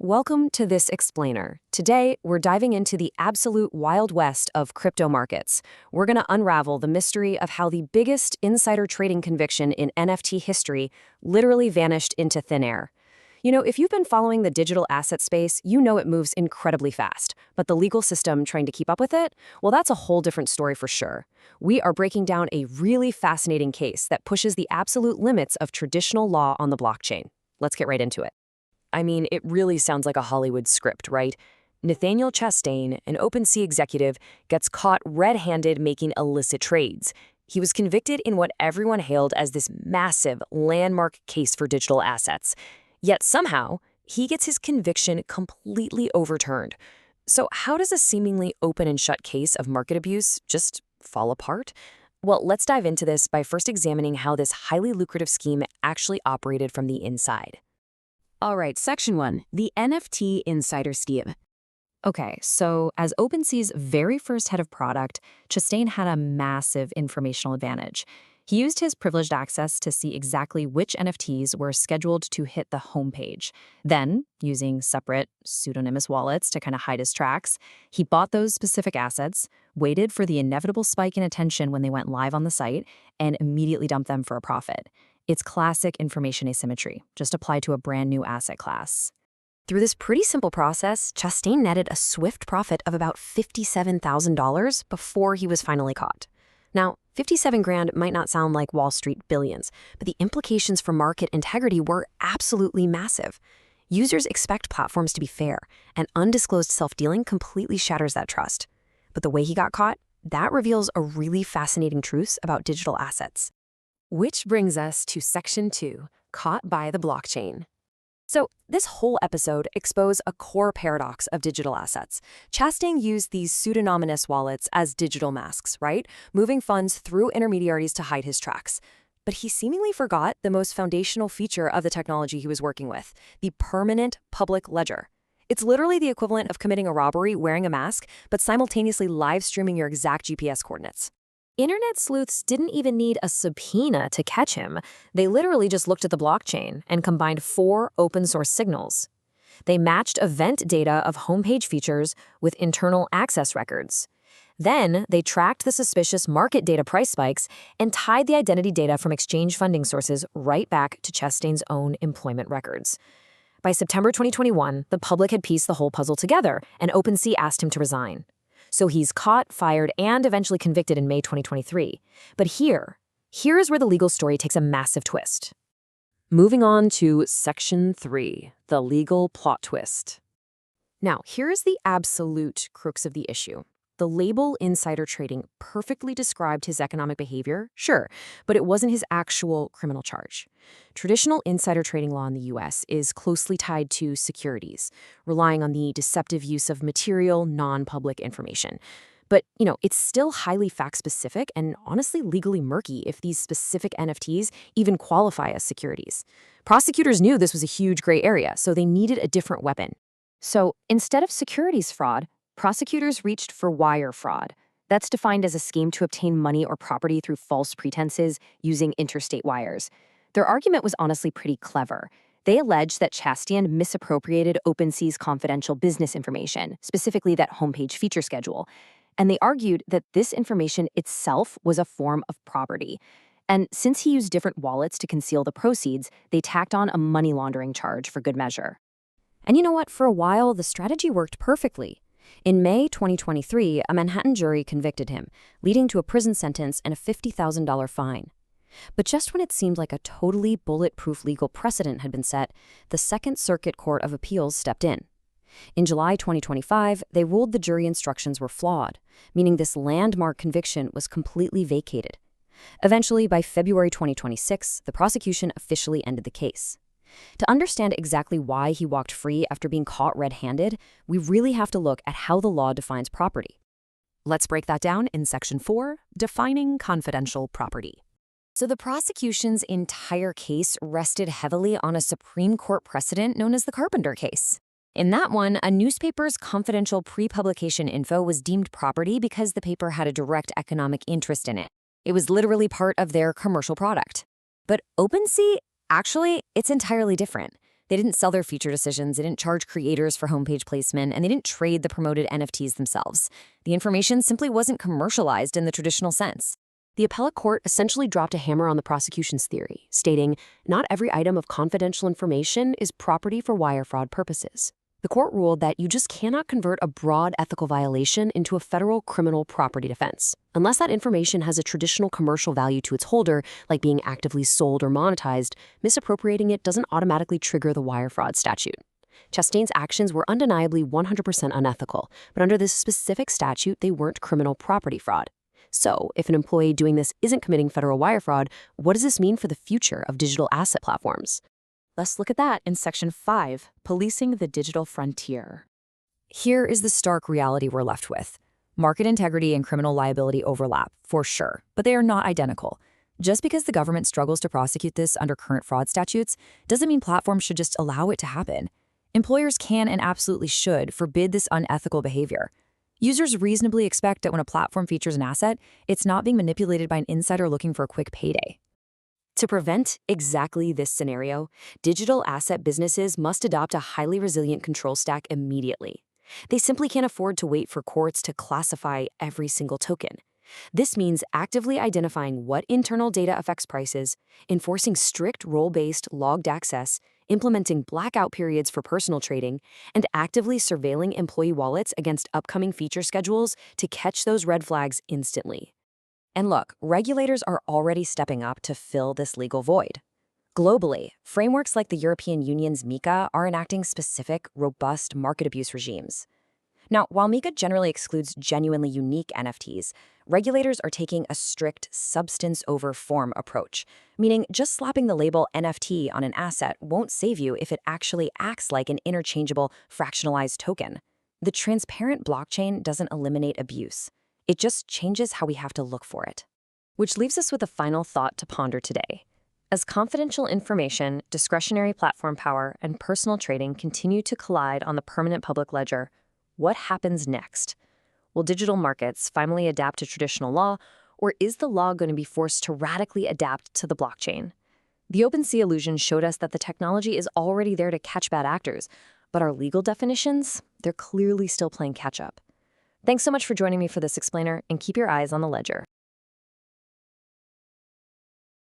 Welcome to this explainer. Today, we're diving into the absolute wild west of crypto markets. We're going to unravel the mystery of how the biggest insider trading conviction in NFT history literally vanished into thin air. You know, if you've been following the digital asset space, you know it moves incredibly fast. But the legal system trying to keep up with it? Well, that's a whole different story for sure. We are breaking down a really fascinating case that pushes the absolute limits of traditional law on the blockchain. Let's get right into it. I mean, it really sounds like a Hollywood script, right? Nathaniel Chastain, an OpenSea executive, gets caught red-handed making illicit trades. He was convicted in what everyone hailed as this massive, landmark case for digital assets. Yet somehow, he gets his conviction completely overturned. So how does a seemingly open and shut case of market abuse just fall apart? Well, let's dive into this by first examining how this highly lucrative scheme actually operated from the inside. All right, Section 1, the NFT insider scheme. Okay, so as OpenSea's very first head of product, Chastain had a massive informational advantage. He used his privileged access to see exactly which NFTs were scheduled to hit the homepage. Then, using separate, pseudonymous wallets to kind of hide his tracks, he bought those specific assets, waited for the inevitable spike in attention when they went live on the site, and immediately dumped them for a profit. It's classic information asymmetry, just applied to a brand new asset class. Through this pretty simple process, Chastain netted a swift profit of about $57,000 before he was finally caught. Now, 57 grand might not sound like Wall Street billions, but the implications for market integrity were absolutely massive. Users expect platforms to be fair, and undisclosed self-dealing completely shatters that trust. But the way he got caught, that reveals a really fascinating truth about digital assets. Which brings us to Section 2, Caught by the Blockchain. So this whole episode exposed a core paradox of digital assets. Chastain used these pseudonymous wallets as digital masks, right? Moving funds through intermediaries to hide his tracks. But he seemingly forgot the most foundational feature of the technology he was working with, the permanent public ledger. It's literally the equivalent of committing a robbery wearing a mask, but simultaneously live streaming your exact GPS coordinates. Internet sleuths didn't even need a subpoena to catch him. They literally just looked at the blockchain and combined 4 open-source signals. They matched event data of homepage features with internal access records. Then, they tracked the suspicious market data price spikes and tied the identity data from exchange funding sources right back to Chastain's own employment records. By September 2021, the public had pieced the whole puzzle together, and OpenSea asked him to resign. So he's caught, fired, and eventually convicted in May 2023. But here's where the legal story takes a massive twist. Moving on to Section 3, the legal plot twist. Now, here's the absolute crux of the issue. The label insider trading perfectly described his economic behavior, sure, but it wasn't his actual criminal charge. Traditional insider trading law in the U.S. is closely tied to securities, relying on the deceptive use of material, non-public information. But, it's still highly fact-specific and honestly legally murky if these specific NFTs even qualify as securities. Prosecutors knew this was a huge gray area, so they needed a different weapon. So instead of securities fraud, prosecutors reached for wire fraud. That's defined as a scheme to obtain money or property through false pretenses using interstate wires. Their argument was honestly pretty clever. They alleged that Chastain misappropriated OpenSea's confidential business information, specifically that homepage feature schedule. And they argued that this information itself was a form of property. And since he used different wallets to conceal the proceeds, they tacked on a money laundering charge for good measure. And you know what? For a while, the strategy worked perfectly. In May 2023, a Manhattan jury convicted him, leading to a prison sentence and a $50,000 fine. But just when it seemed like a totally bulletproof legal precedent had been set, the Second Circuit Court of Appeals stepped in. In July 2025, they ruled the jury instructions were flawed, meaning this landmark conviction was completely vacated. Eventually, by February 2026, the prosecution officially ended the case. To understand exactly why he walked free after being caught red-handed, we really have to look at how the law defines property. Let's break that down in Section 4, Defining Confidential Property. So the prosecution's entire case rested heavily on a Supreme Court precedent known as the Carpenter case. In that one, a newspaper's confidential pre-publication info was deemed property because the paper had a direct economic interest in it. It was literally part of their commercial product. But OpenSea, actually, it's entirely different. They didn't sell their feature decisions, they didn't charge creators for homepage placement, and they didn't trade the promoted NFTs themselves. The information simply wasn't commercialized in the traditional sense. The appellate court essentially dropped a hammer on the prosecution's theory, stating, not every item of confidential information is property for wire fraud purposes. The court ruled that you just cannot convert a broad ethical violation into a federal criminal property defense. Unless that information has a traditional commercial value to its holder, like being actively sold or monetized, misappropriating it doesn't automatically trigger the wire fraud statute. Chastain's actions were undeniably 100% unethical, but under this specific statute, they weren't criminal property fraud. So, if an employee doing this isn't committing federal wire fraud, what does this mean for the future of digital asset platforms? Let's look at that in Section 5, Policing the Digital Frontier. Here is the stark reality we're left with. Market integrity and criminal liability overlap, for sure, but they are not identical. Just because the government struggles to prosecute this under current fraud statutes doesn't mean platforms should just allow it to happen. Employers can and absolutely should forbid this unethical behavior. Users reasonably expect that when a platform features an asset, it's not being manipulated by an insider looking for a quick payday. To prevent exactly this scenario, digital asset businesses must adopt a highly resilient control stack immediately. They simply can't afford to wait for courts to classify every single token. This means actively identifying what internal data affects prices, enforcing strict role-based logged access, implementing blackout periods for personal trading, and actively surveilling employee wallets against upcoming feature schedules to catch those red flags instantly. And look, regulators are already stepping up to fill this legal void. Globally, frameworks like the European Union's MiCA are enacting specific, robust market abuse regimes. Now, while MiCA generally excludes genuinely unique NFTs, regulators are taking a strict substance over form approach, meaning just slapping the label NFT on an asset won't save you if it actually acts like an interchangeable, fractionalized token. The transparent blockchain doesn't eliminate abuse. It just changes how we have to look for it. Which leaves us with a final thought to ponder today. As confidential information, discretionary platform power, and personal trading continue to collide on the permanent public ledger, what happens next? Will digital markets finally adapt to traditional law, or is the law going to be forced to radically adapt to the blockchain? The OpenSea illusion showed us that the technology is already there to catch bad actors, but our legal definitions, they're clearly still playing catch-up. Thanks so much for joining me for this explainer, and keep your eyes on the ledger.